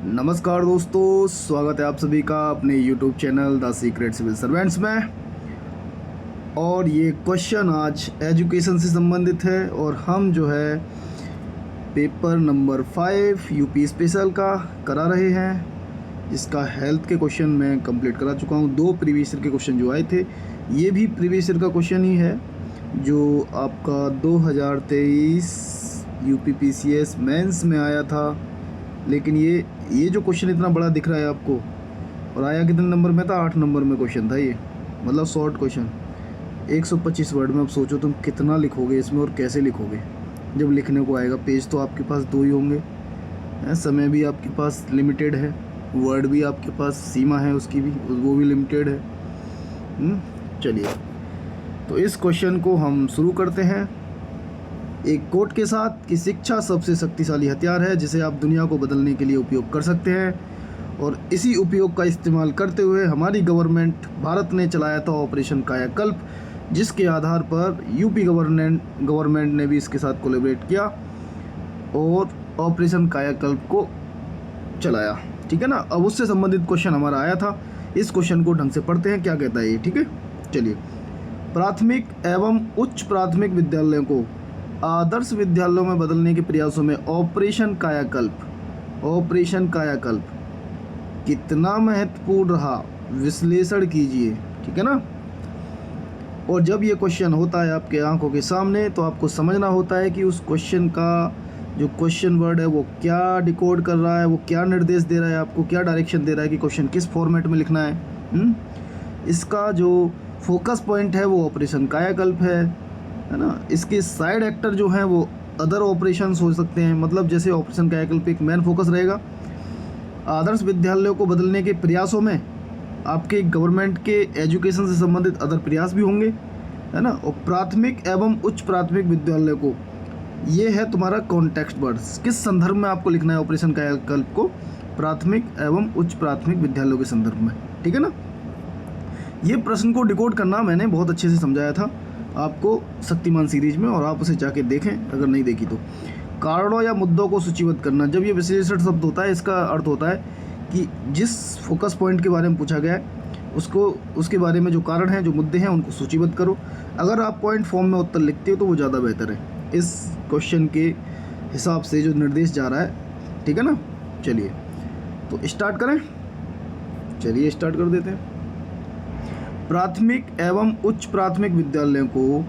नमस्कार दोस्तों, स्वागत है आप सभी का अपने YouTube channel the secret civil servants में। और ये क्वेश्चन आज एजुकेशन से संबंधित है और हम जो है पेपर नंबर 5 यूपी स्पेशल का करा रहे हैं, जिसका हेल्थ के क्वेश्चन मैं कंप्लीट करा चुका हूँ। 2 प्रीवियस ईयर के क्वेश्चन जो आए थे, ये भी प्रीवियस ईयर का क्वेश्चन ही है जो आपका 2023 यूपी पीसीएस मेंस में आया था। लेकिन ये जो क्वेश्चन इतना बड़ा दिख रहा है आपको, और आया कितने नंबर में था? 8 नंबर में क्वेश्चन था ये, मतलब शॉर्ट क्वेश्चन 125 वर्ड में। अब सोचो तुम कितना लिखोगे इसमें और कैसे लिखोगे जब लिखने को आएगा। पेज तो आपके पास 2 ही होंगे, समय भी आपके पास लिमिटेड है, वर्ड भी आपके पास सीमा है उसकी भी, वो भी लिमिटेड है। चलिए, तो इस क्वेश्चन को हम शुरू करते हैं एक कोट के साथ कि शिक्षा सबसे शक्तिशाली हथियार है जिसे आप दुनिया को बदलने के लिए उपयोग कर सकते हैं। और इसी उपयोग का इस्तेमाल करते हुए हमारी गवर्नमेंट भारत ने चलाया था ऑपरेशन कायाकल्प, जिसके आधार पर यूपी गवर्नमेंट ने भी इसके साथ कोलैबोरेट किया और ऑपरेशन कायाकल्प को चलाया। ठीक है ना। अब उससे संबंधित क्वेश्चन हमारा आया था, इस क्वेश्चन को ढंग से पढ़ते हैं क्या कहता है ये। ठीक है, चलिए। प्राथमिक एवं उच्च प्राथमिक विद्यालयों को आदर्श विद्यालयों में बदलने के प्रयासों में ऑपरेशन कायाकल्प कितना महत्वपूर्ण रहा, विश्लेषण कीजिए। ठीक है ना। और जब ये क्वेश्चन होता है आपके आंखों के सामने, तो आपको समझना होता है कि उस क्वेश्चन का जो क्वेश्चन वर्ड है वो क्या डिकोड कर रहा है, वो क्या निर्देश दे रहा है, आपको क्या डायरेक्शन दे रहा है कि क्वेश्चन किस फॉर्मेट में लिखना है। इसका जो फोकस पॉइंट है वो ऑपरेशन कायाकल्प है ना। इसके साइड एक्टर जो हैं वो अदर ऑपरेशंस हो सकते हैं, मतलब जैसे ऑपरेशन कायाकल्प एक मेन फोकस रहेगा। आदर्श विद्यालयों को बदलने के प्रयासों में आपके गवर्नमेंट के एजुकेशन से संबंधित अदर प्रयास भी होंगे, है ना। और प्राथमिक एवं उच्च प्राथमिक विद्यालय को, ये है तुम्हारा कॉन्टेक्स्ट वर्ड्स, किस संदर्भ में आपको लिखना है ऑपरेशन कायाकल्प को? प्राथमिक एवं उच्च प्राथमिक विद्यालयों के संदर्भ में। ठीक है ना। ये प्रश्न को डिकोड करना मैंने बहुत अच्छे से समझाया था आपको शक्तिमान सीरीज में, और आप उसे जाके देखें अगर नहीं देखी तो। कारणों या मुद्दों को सूचीबद्ध करना, जब ये विश्लेषण शब्द होता है इसका अर्थ होता है कि जिस फोकस पॉइंट के बारे में पूछा गया है उसके बारे में जो कारण हैं, जो मुद्दे हैं, उनको सूचीबद्ध करो। अगर आप पॉइंट फॉर्म में उत्तर लिखते हो तो वो ज़्यादा बेहतर है इस क्वेश्चन के हिसाब से जो निर्देश जा रहा है। ठीक है ना। चलिए, तो स्टार्ट करें। चलिए स्टार्ट कर देते हैं। प्राथमिक एवं उच्च प्राथमिक विद्यालयों को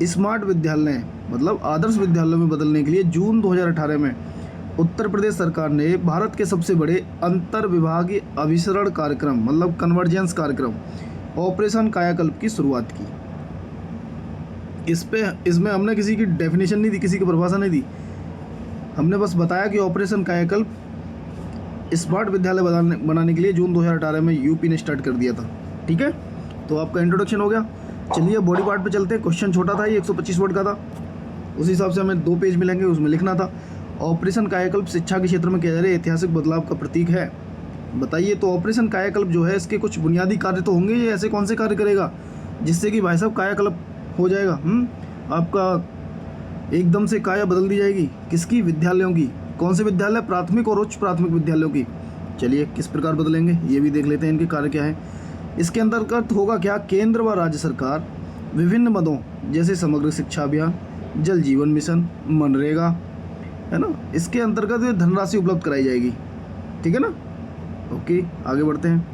स्मार्ट विद्यालय मतलब आदर्श विद्यालयों में बदलने के लिए जून 2018 में उत्तर प्रदेश सरकार ने भारत के सबसे बड़े अंतर विभागीय अभिसरण कार्यक्रम मतलब कन्वर्जेंस कार्यक्रम ऑपरेशन कायाकल्प की शुरुआत की। इसमें हमने किसी की डेफिनेशन नहीं दी, किसी की परिभाषा नहीं दी, हमने बस बताया कि ऑपरेशन कायाकल्प स्मार्ट विद्यालय बनाने के लिए जून 2018 में यूपी ने स्टार्ट कर दिया था। ठीक है, तो आपका इंट्रोडक्शन हो गया। चलिए बॉडी पार्ट पे चलते हैं। क्वेश्चन छोटा था, ये 125 वर्ड का था, उस हिसाब से हमें 2 पेज मिलेंगे, उसमें लिखना था ऑपरेशन कायाकल्प शिक्षा के क्षेत्र में किया जा रहा ऐतिहासिक बदलाव का प्रतीक है। बताइए, तो ऑपरेशन कायाकल्प जो है इसके कुछ बुनियादी कार्य तो होंगे, ये ऐसे कौन से कार्य करेगा जिससे कि भाई साहब कायाकल्प हो जाएगा? आपका एकदम से काया बदल दी जाएगी। किसकी? विद्यालयों की। कौन से विद्यालय? प्राथमिक और उच्च प्राथमिक विद्यालयों की। चलिए किस प्रकार बदलेंगे ये भी देख लेते हैं, इनके कार्य क्या है। इसके अंतर्गत होगा क्या? केंद्र व राज्य सरकार विभिन्न मदों जैसे समग्र शिक्षा अभियान, जल जीवन मिशन, मनरेगा, है ना, इसके अंतर्गत धनराशि उपलब्ध कराई जाएगी। ठीक है ना। ओके, आगे बढ़ते हैं।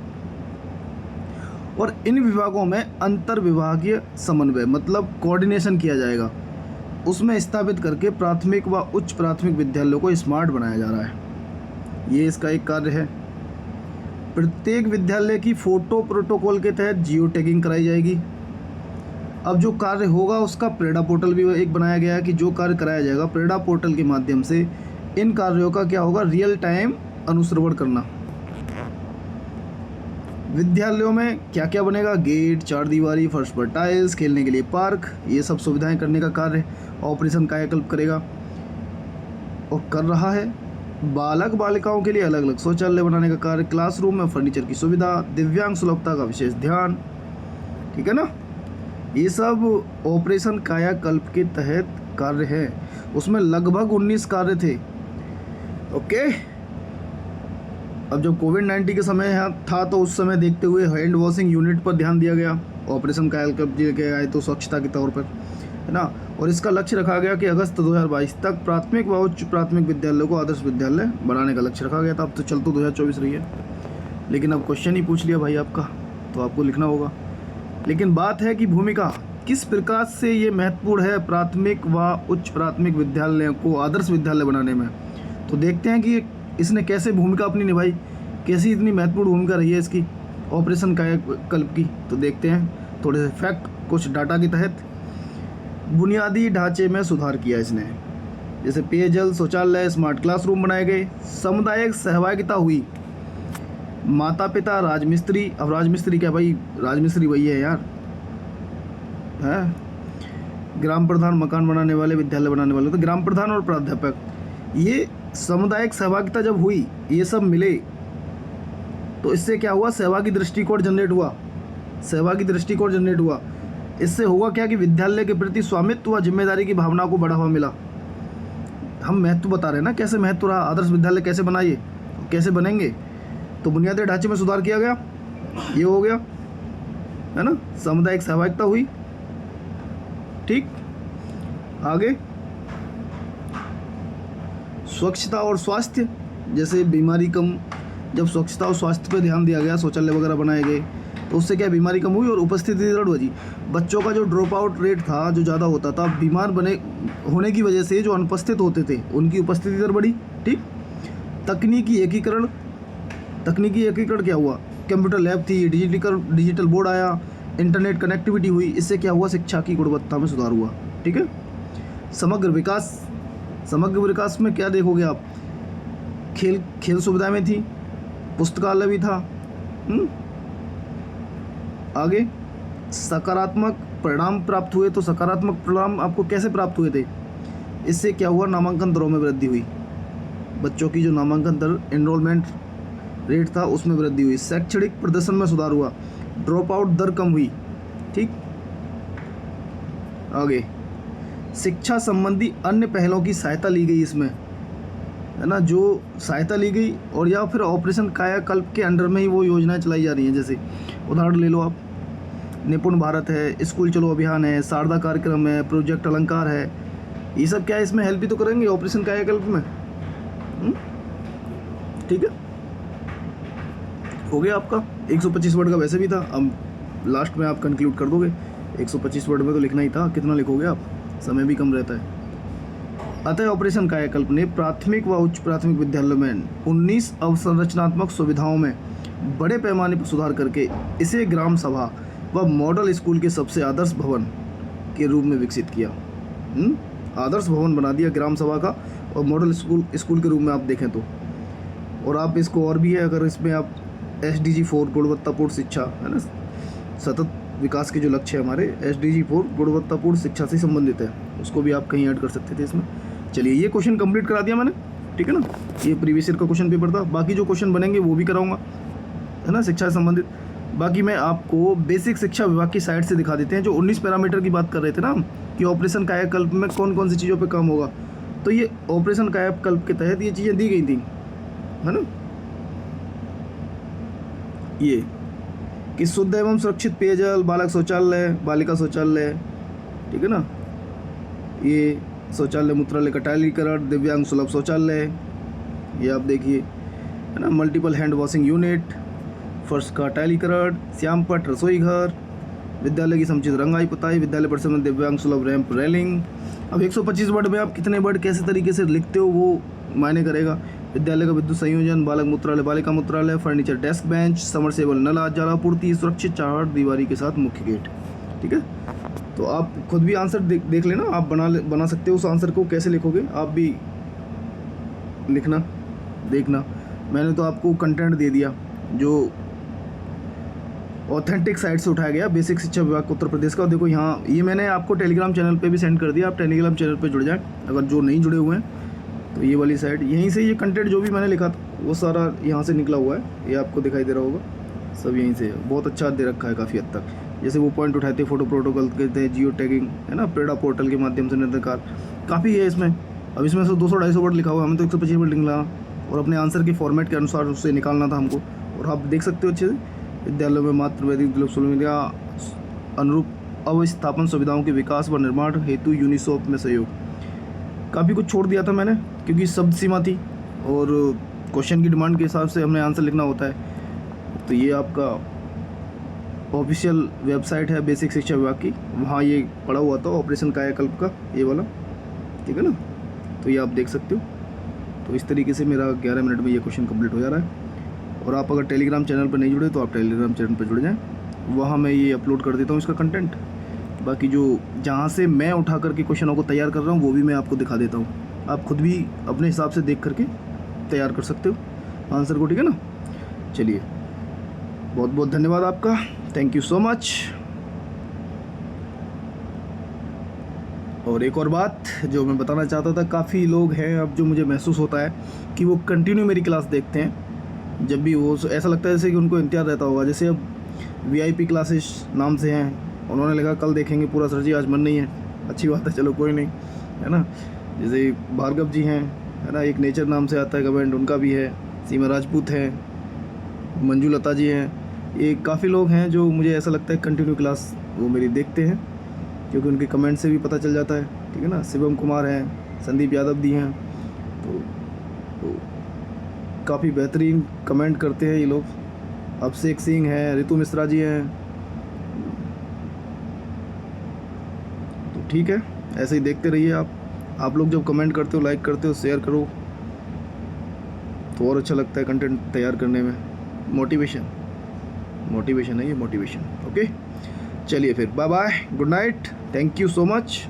और इन विभागों में अंतर विभागीय समन्वय मतलब कोऑर्डिनेशन किया जाएगा, उसमें स्थापित करके प्राथमिक व उच्च प्राथमिक विद्यालयों को स्मार्ट बनाया जा रहा है। ये इसका एक कार्य है। प्रत्येक विद्यालय की फोटो प्रोटोकॉल के तहत जियो टैगिंग कराई जाएगी। अब जो कार्य होगा उसका प्रेडा पोर्टल भी एक बनाया गया है कि जो कार्य कराया जाएगा प्रेडा पोर्टल के माध्यम से इन कार्यों का क्या होगा? रियल टाइम अनुश्रवण करना। विद्यालयों में क्या क्या बनेगा? गेट, 4 दीवारी, फर्श पर टाइल्स, खेलने के लिए पार्क, ये सब सुविधाएं करने का कार्य ऑपरेशन कायाकल्प करेगा और कर रहा है। बालक बालिकाओं के लिए अलग अलग शौचालय बनाने का कार्य, क्लासरूम में फर्नीचर की सुविधा, दिव्यांग सुलभता का विशेष ध्यान। ठीक है ना। ये सब ऑपरेशन कायाकल्प के तहत कार्य है। उसमें लगभग 19 कार्य थे। ओके, अब जब कोविड-19 के समय यहाँ था तो उस समय देखते हुए हैंड वॉशिंग यूनिट पर ध्यान दिया गया, ऑपरेशन कायाकल्प के आए तो स्वच्छता के तौर पर, है ना। और इसका लक्ष्य रखा गया कि अगस्त 2022 तक प्राथमिक व उच्च प्राथमिक विद्यालयों को आदर्श विद्यालय बनाने का लक्ष्य रखा गया था। अब तो चल तो 2024 रही है, लेकिन अब क्वेश्चन ही पूछ लिया भाई आपका, तो आपको लिखना होगा। लेकिन बात है कि भूमिका किस प्रकार से ये महत्वपूर्ण है प्राथमिक व उच्च प्राथमिक विद्यालयों को आदर्श विद्यालय बनाने में। तो देखते हैं कि इसने कैसे भूमिका अपनी निभाई, कैसी इतनी महत्वपूर्ण भूमिका रही है इसकी ऑपरेशन कायाकल्प की। तो देखते हैं थोड़े से फैक्ट कुछ डाटा के तहत। बुनियादी ढांचे में सुधार किया इसने, जैसे पेयजल, शौचालय, स्मार्ट क्लासरूम बनाए गए, सामुदायिक सहभागिता हुई, माता पिता, राजमिस्त्री। अब राजमिस्त्री क्या भाई, राजमिस्त्री वही है यार, है। ग्राम प्रधान, मकान बनाने वाले, विद्यालय बनाने वाले, तो ग्राम प्रधान और प्राध्यापक, ये सामुदायिक सहभागिता जब हुई, ये सब मिले, तो इससे क्या हुआ, सहभागी दृष्टिकोण जनरेट हुआ, सहभागी दृष्टिकोण जनरेट हुआ। इससे हुआ क्या कि विद्यालय के प्रति स्वामित्व व जिम्मेदारी की भावना को बढ़ावा मिला। हम महत्व बता रहे हैं ना, कैसे महत्व रहा, आदर्श विद्यालय कैसे बनाइए, कैसे बनेंगे। तो बुनियादी ढांचे में सुधार किया गया, ये हो गया, है ना, सामुदायिक सहभागिता हुई। ठीक, आगे स्वच्छता और स्वास्थ्य, जैसे बीमारी कम, जब स्वच्छता और स्वास्थ्य पर ध्यान दिया गया, शौचालय वगैरह बनाए गए, तो उससे क्या बीमारी कम हुई और उपस्थिति दर बढ़ी। बच्चों का जो ड्रॉप आउट रेट था, जो ज़्यादा होता था, बीमार बने होने की वजह से जो अनुपस्थित होते थे, उनकी उपस्थिति दर बढ़ी। ठीक, तकनीकी एकीकरण, तकनीकी एकीकरण क्या हुआ, कंप्यूटर लैब थी, डिजिटल बोर्ड आया, इंटरनेट कनेक्टिविटी हुई। इससे क्या हुआ, शिक्षा की गुणवत्ता में सुधार हुआ। ठीक है, समग्र विकास, समग्र विकास में क्या देखोगे आप, खेल सुविधाएं में थी, पुस्तकालय भी था। आगे सकारात्मक परिणाम प्राप्त हुए। तो सकारात्मक परिणाम आपको कैसे प्राप्त हुए थे, इससे क्या हुआ, नामांकन दरों में वृद्धि हुई, बच्चों की जो नामांकन दर, एनरोलमेंट रेट था, उसमें वृद्धि हुई। शैक्षणिक प्रदर्शन में सुधार हुआ, ड्रॉप आउट दर कम हुई। ठीक, आगे शिक्षा संबंधी अन्य पहलों की सहायता ली गई इसमें, है ना, जो सहायता ली गई, और या फिर ऑपरेशन कायाकल्प के अंडर में ही वो योजनाएं चलाई जा रही हैं। जैसे उदाहरण ले लो आप, निपुण भारत है, स्कूल चलो अभियान है, शारदा कार्यक्रम है, प्रोजेक्ट अलंकार है, ये सब क्या है, इसमें हेल्प भी तो करेंगे ऑपरेशन कायाकल्प में। ठीक है, हो गया आपका 125 वर्ड का वैसे भी था, अब लास्ट में आप कंक्लूड कर दोगे। 125 वर्ड में तो लिखना ही था, कितना लिखोगे आप, समय भी कम रहता है। अतः ऑपरेशन कायाकल्प ने प्राथमिक व उच्च प्राथमिक विद्यालयों में 19 अवसंरचनात्मक सुविधाओं में बड़े पैमाने पर सुधार करके इसे ग्राम सभा व मॉडल स्कूल के सबसे आदर्श भवन के रूप में विकसित किया। आदर्श भवन बना दिया ग्राम सभा का, और मॉडल स्कूल के रूप में आप देखें तो। और आप इसको और भी है, अगर इसमें आप SDG 4 गुणवत्तापूर्ण शिक्षा, है ना, सतत विकास के जो लक्ष्य है हमारे, SDG 4 गुणवत्तापूर्ण शिक्षा से संबंधित है, उसको भी आप कहीं ऐड कर सकते थे इसमें। चलिए, ये क्वेश्चन कंप्लीट करा दिया मैंने, ठीक है ना, ये प्रीवियस ईयर का क्वेश्चन पेपर था। बाकी जो क्वेश्चन बनेंगे वो भी कराऊंगा, है ना, शिक्षा से संबंधित। बाकी मैं आपको बेसिक शिक्षा विभाग की साइट से दिखा देते हैं, जो 19 पैरामीटर की बात कर रहे थे ना कि ऑपरेशन कायाकल्प में कौन कौन सी चीज़ों पे काम होगा, तो ये ऑपरेशन कायाकल्प के तहत ये चीज़ें दी गई थी, है ना। ये कि शुद्ध एवं सुरक्षित पेयजल, बालक शौचालय, बालिका शौचालय, ठीक है ना, ये शौचालय मूत्रालय का टाइलीकरण, दिव्यांग सुलभ शौचालय, ये आप देखिए, है ना, मल्टीपल हैंड वॉशिंग यूनिट, फर्श का टाइलीकरण, श्याम पट रसोई घर, विद्यालय की समुचित रंगाई पुताई, विद्यालय परिसर में दिव्यांग सुलभ रैंप रेलिंग। अब 125 वर्ड में आप कितने वर्ड कैसे तरीके से लिखते हो वो मायने करेगा। विद्यालय का विद्युत संयोजन, बालक मूत्रालय, बालिका मूत्रालय, फर्नीचर, डेस्क बेंच, समरसेबल नल, जलापूर्ति, सुरक्षित चार दीवारी के साथ मुख्य गेट। ठीक है, तो आप खुद भी आंसर देख लेना, आप बना सकते हो उस आंसर को, कैसे लिखोगे आप भी लिखना, देखना। मैंने तो आपको कंटेंट दे दिया जो ऑथेंटिक साइट से उठाया गया, बेसिक शिक्षा विभाग उत्तर प्रदेश का। देखो यहाँ, ये मैंने आपको टेलीग्राम चैनल पे भी सेंड कर दिया, आप टेलीग्राम चैनल पे जुड़ जाएं अगर जो नहीं जुड़े हुए हैं। तो ये वाली साइट, यहीं से ये कंटेंट जो भी मैंने लिखा था वो सारा यहाँ से निकला हुआ है, ये आपको दिखाई दे रहा होगा, सब यहीं से। बहुत अच्छा दे रखा है काफ़ी हद तक, जैसे वो पॉइंट उठाते हैं, फोटो प्रोटोकॉल कहते हैं, जियो टैगिंग, है ना, प्रेडा पोर्टल के माध्यम से निर्धार, काफ़ी है इसमें। अब इसमें से 200-250 वर्ड लिखा हुआ है, हमें तो 125 वर्ड लिखना, और अपने आंसर के फॉर्मेट के अनुसार उससे निकालना था हमको। और आप देख सकते हो अच्छे से, विद्यालयों में मात्र वैदिक मीडिया अनुरूप अवस्थापन सुविधाओं के विकास व निर्माण हेतु यूनिसोफ में सहयोग। काफ़ी कुछ छोड़ दिया था मैंने, क्योंकि शब्द सीमा थी और क्वेश्चन की डिमांड के हिसाब से हमने आंसर लिखना होता है। तो ये आपका ऑफिशियल वेबसाइट है बेसिक शिक्षा विभाग की, वहाँ ये पड़ा हुआ था ऑपरेशन कायाकल्प का, ये वाला, ठीक है ना। तो ये आप देख सकते हो। तो इस तरीके से मेरा 11 मिनट में ये क्वेश्चन कंप्लीट हो जा रहा है। और आप अगर टेलीग्राम चैनल पर नहीं जुड़े तो आप टेलीग्राम चैनल पर जुड़ जाएं, वहाँ मैं ये अपलोड कर देता हूँ इसका कंटेंट। बाकी जो जहाँ से मैं उठा करके क्वेश्चनों को तैयार कर रहा हूँ वो भी मैं आपको दिखा देता हूँ, आप खुद भी अपने हिसाब से देख करके तैयार कर सकते हो आंसर को, ठीक है ना। चलिए, बहुत बहुत धन्यवाद आपका, थैंक यू सो मच। और एक और बात जो मैं बताना चाहता था, काफ़ी लोग हैं अब जो मुझे महसूस होता है कि वो कंटिन्यू मेरी क्लास देखते हैं। जब भी वो ऐसा लगता है जैसे कि उनको इंतजार रहता होगा। जैसे अब VIP क्लासेस नाम से हैं, उन्होंने लिखा कल देखेंगे पूरा सर जी, आज मन नहीं है। अच्छी बात है, चलो कोई नहीं, है ना। जैसे भार्गव जी हैं, है ना, एक नेचर नाम से आता है कमेंट, उनका भी है। सीमा राजपूत हैं, मंजू लता जी हैं, ये काफ़ी लोग हैं जो मुझे ऐसा लगता है कंटिन्यू क्लास वो मेरी देखते हैं, क्योंकि उनके कमेंट से भी पता चल जाता है, ठीक है ना। शिवम कुमार हैं, संदीप यादव जी हैं, तो काफ़ी बेहतरीन कमेंट करते हैं ये लोग। अभिषेक सिंह हैं, ऋतु मिश्रा जी हैं। तो ठीक है, ऐसे ही देखते रहिए आप लोग जब कमेंट करते हो, लाइक करते हो, शेयर करो तो और अच्छा लगता है कंटेंट तैयार करने में। मोटिवेशन है ये, मोटिवेशन। ओके, चलिए फिर, bye bye, good night, thank you so much.